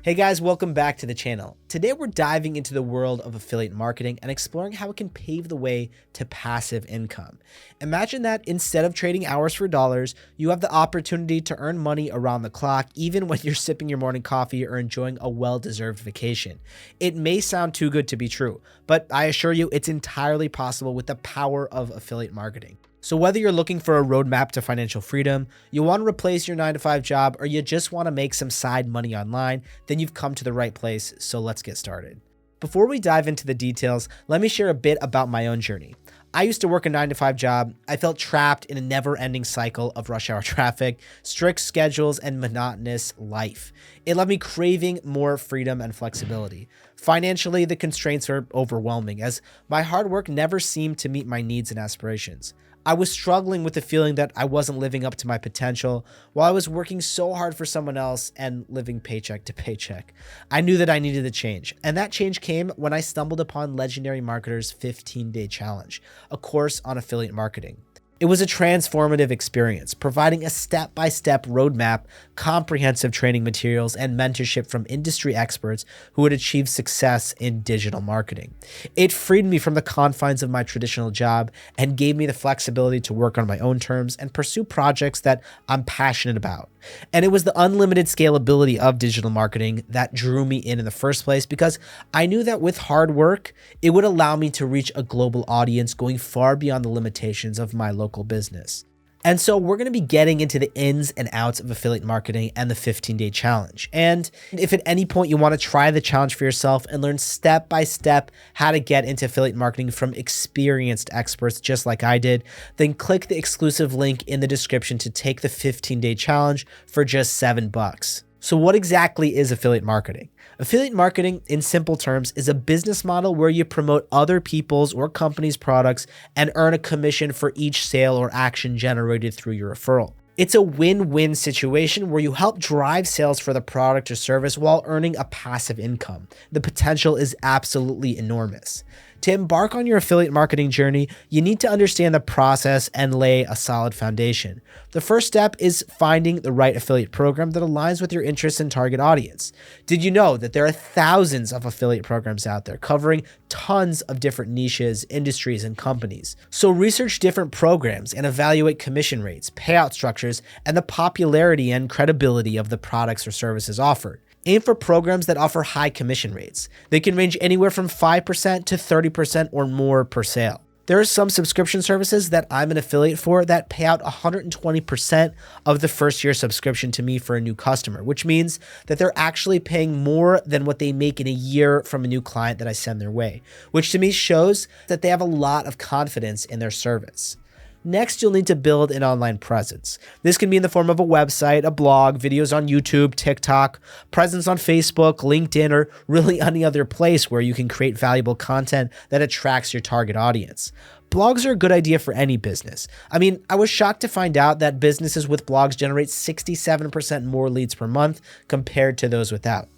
Hey guys, welcome back to the channel. Today we're diving into the world of affiliate marketing and exploring how it can pave the way to passive income. Imagine that instead of trading hours for dollars, you have the opportunity to earn money around the clock, even when you're sipping your morning coffee or enjoying a well-deserved vacation. It may sound too good to be true, but I assure you it's entirely possible with the power of affiliate marketing. So whether you're looking for a roadmap to financial freedom, you want to replace your 9-to-5 job, or you just want to make some side money online, then you've come to the right place, so let's get started. Before we dive into the details, let me share a bit about my own journey. I used to work a 9-to-5 job. I felt trapped in a never-ending cycle of rush hour traffic, strict schedules, and monotonous life. It left me craving more freedom and flexibility. Financially, the constraints were overwhelming, as my hard work never seemed to meet my needs and aspirations. I was struggling with the feeling that I wasn't living up to my potential while I was working so hard for someone else and living paycheck to paycheck. I knew that I needed a change, and that change came when I stumbled upon Legendary Marketer's 15-Day Challenge, a course on affiliate marketing. It was a transformative experience, providing a step-by-step roadmap, comprehensive training materials, and mentorship from industry experts who had achieved success in digital marketing. It freed me from the confines of my traditional job and gave me the flexibility to work on my own terms and pursue projects that I'm passionate about. And it was the unlimited scalability of digital marketing that drew me in the first place, because I knew that with hard work, it would allow me to reach a global audience going far beyond the limitations of my local business. And so we're going to be getting into the ins and outs of affiliate marketing and the 15-day challenge. And if at any point you want to try the challenge for yourself and learn step by step how to get into affiliate marketing from experienced experts just like I did, then click the exclusive link in the description to take the 15-day challenge for just $7. So what exactly is affiliate marketing? Affiliate marketing, in simple terms, is a business model where you promote other people's or companies' products and earn a commission for each sale or action generated through your referral. It's a win-win situation where you help drive sales for the product or service while earning a passive income. The potential is absolutely enormous. To embark on your affiliate marketing journey, you need to understand the process and lay a solid foundation. The first step is finding the right affiliate program that aligns with your interests and target audience. Did you know that there are thousands of affiliate programs out there covering tons of different niches, industries, and companies? So research different programs and evaluate commission rates, payout structures, and the popularity and credibility of the products or services offered. Aim for programs that offer high commission rates. They can range anywhere from 5% to 30% or more per sale. There are some subscription services that I'm an affiliate for that pay out 120% of the first year subscription to me for a new customer, which means that they're actually paying more than what they make in a year from a new client that I send their way, which to me shows that they have a lot of confidence in their service. Next, you'll need to build an online presence. This can be in the form of a website, a blog, videos on YouTube, TikTok, presence on Facebook, LinkedIn, or really any other place where you can create valuable content that attracts your target audience. Blogs are a good idea for any business. I mean, I was shocked to find out that businesses with blogs generate 67% more leads per month compared to those without.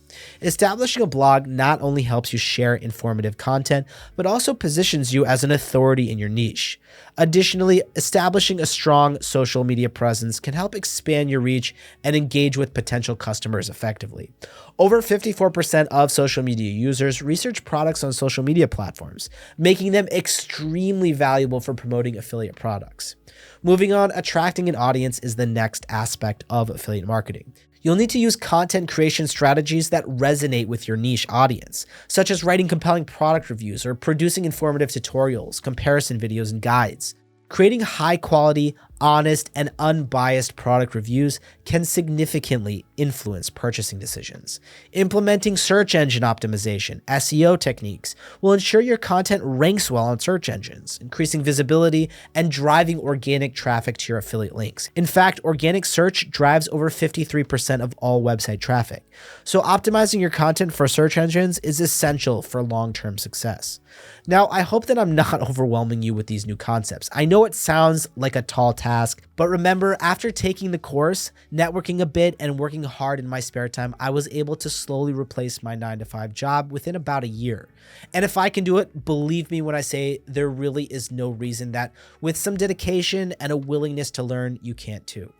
Establishing a blog not only helps you share informative content, but also positions you as an authority in your niche. Additionally, establishing a strong social media presence can help expand your reach and engage with potential customers effectively. Over 54% of social media users research products on social media platforms, making them extremely valuable for promoting affiliate products. Moving on, attracting an audience is the next aspect of affiliate marketing. You'll need to use content creation strategies that resonate with your niche audience, such as writing compelling product reviews or producing informative tutorials, comparison videos, and guides. Creating high-quality, honest, and unbiased product reviews can significantly influence purchasing decisions. Implementing search engine optimization, SEO techniques, will ensure your content ranks well on search engines, increasing visibility and driving organic traffic to your affiliate links. In fact, organic search drives over 53% of all website traffic. So optimizing your content for search engines is essential for long-term success. Now, I hope that I'm not overwhelming you with these new concepts. I know it sounds like a tall task, but remember, after taking the course, networking a bit, and working hard in my spare time, I was able to slowly replace my 9-to-5 job within about a year. And if I can do it, believe me when I say there really is no reason that with some dedication and a willingness to learn, you can't too.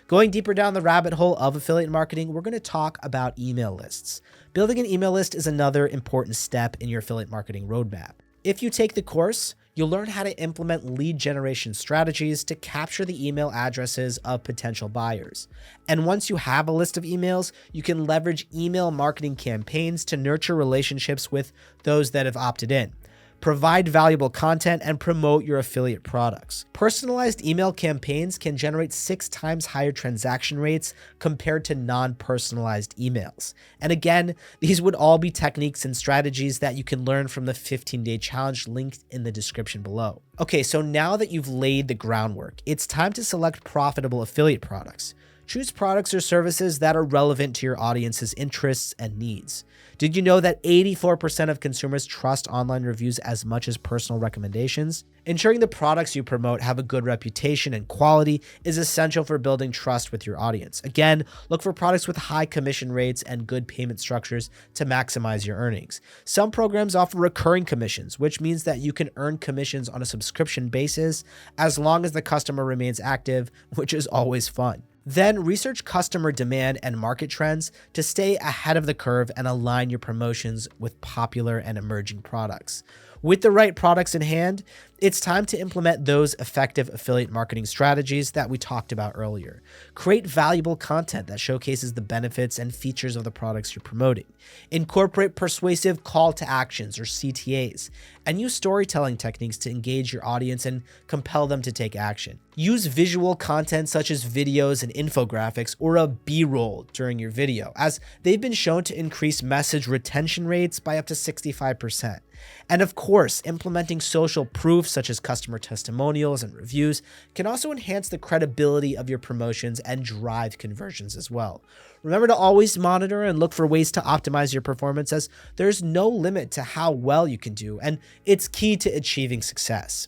Going deeper down the rabbit hole of affiliate marketing, we're going to talk about email lists. Building an email list is another important step in your affiliate marketing roadmap. If you take the course, you'll learn how to implement lead generation strategies to capture the email addresses of potential buyers. And once you have a list of emails, you can leverage email marketing campaigns to nurture relationships with those that have opted in. Provide valuable content and promote your affiliate products. Personalized email campaigns can generate 6 times higher transaction rates compared to non-personalized emails. And again, these would all be techniques and strategies that you can learn from the 15-day challenge linked in the description below. Okay, so now that you've laid the groundwork, it's time to select profitable affiliate products. Choose products or services that are relevant to your audience's interests and needs. Did you know that 84% of consumers trust online reviews as much as personal recommendations? Ensuring the products you promote have a good reputation and quality is essential for building trust with your audience. Again, look for products with high commission rates and good payment structures to maximize your earnings. Some programs offer recurring commissions, which means that you can earn commissions on a subscription basis as long as the customer remains active, which is always fun. Then research customer demand and market trends to stay ahead of the curve and align your promotions with popular and emerging products. With the right products in hand, it's time to implement those effective affiliate marketing strategies that we talked about earlier. Create valuable content that showcases the benefits and features of the products you're promoting. Incorporate persuasive call to actions or CTAs, and use storytelling techniques to engage your audience and compel them to take action. Use visual content such as videos and infographics or a B-roll during your video, as they've been shown to increase message retention rates by up to 65%. And of course, implementing social proof such as customer testimonials and reviews can also enhance the credibility of your promotions and drive conversions as well. Remember to always monitor and look for ways to optimize your performance, as there's no limit to how well you can do, and it's key to achieving success.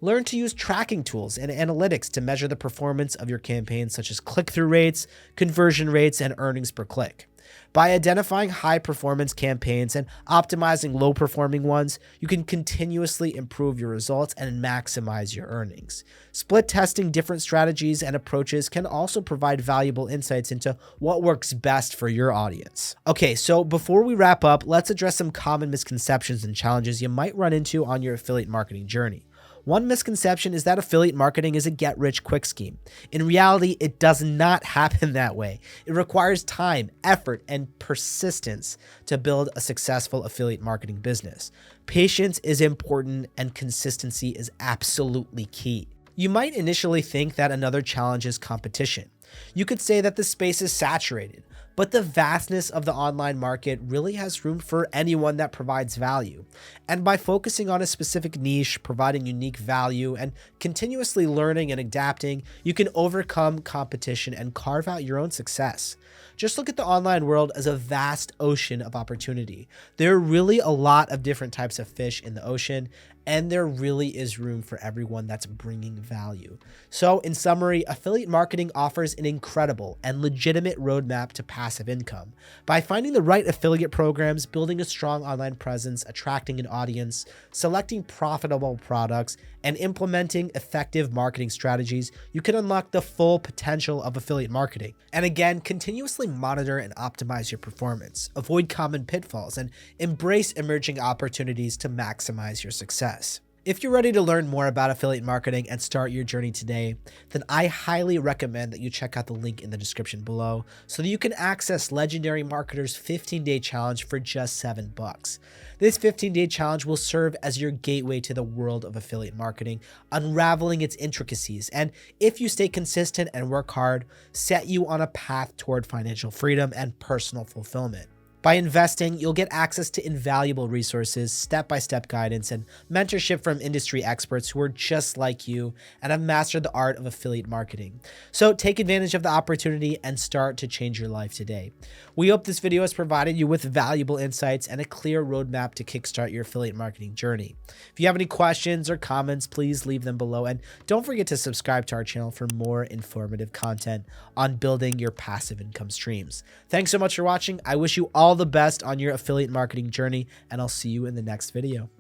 Learn to use tracking tools and analytics to measure the performance of your campaigns, such as click-through rates, conversion rates, and earnings per click. By identifying high-performance campaigns and optimizing low-performing ones, you can continuously improve your results and maximize your earnings. Split testing different strategies and approaches can also provide valuable insights into what works best for your audience. Okay, so before we wrap up, let's address some common misconceptions and challenges you might run into on your affiliate marketing journey. One misconception is that affiliate marketing is a get-rich-quick scheme. In reality, it does not happen that way. It requires time, effort, and persistence to build a successful affiliate marketing business. Patience is important, and consistency is absolutely key. You might initially think that another challenge is competition. You could say that the space is saturated, but the vastness of the online market really has room for anyone that provides value. And by focusing on a specific niche, providing unique value, and continuously learning and adapting, you can overcome competition and carve out your own success. Just look at the online world as a vast ocean of opportunity. There are really a lot of different types of fish in the ocean, and there really is room for everyone that's bringing value. So in summary, affiliate marketing offers an incredible and legitimate roadmap to passive income. By finding the right affiliate programs, building a strong online presence, attracting an audience, selecting profitable products, and implementing effective marketing strategies, you can unlock the full potential of affiliate marketing. And again, continuously monitor and optimize your performance, avoid common pitfalls, and embrace emerging opportunities to maximize your success. If you're ready to learn more about affiliate marketing and start your journey today, then I highly recommend that you check out the link in the description below so that you can access Legendary Marketer's 15-day challenge for just $7. This 15-day challenge will serve as your gateway to the world of affiliate marketing, unraveling its intricacies, and if you stay consistent and work hard, set you on a path toward financial freedom and personal fulfillment. By investing, you'll get access to invaluable resources, step-by-step guidance, and mentorship from industry experts who are just like you and have mastered the art of affiliate marketing. So take advantage of the opportunity and start to change your life today. We hope this video has provided you with valuable insights and a clear roadmap to kickstart your affiliate marketing journey. If you have any questions or comments, please leave them below, and don't forget to subscribe to our channel for more informative content on building your passive income streams. Thanks so much for watching. I wish you all the best on your affiliate marketing journey, and I'll see you in the next video.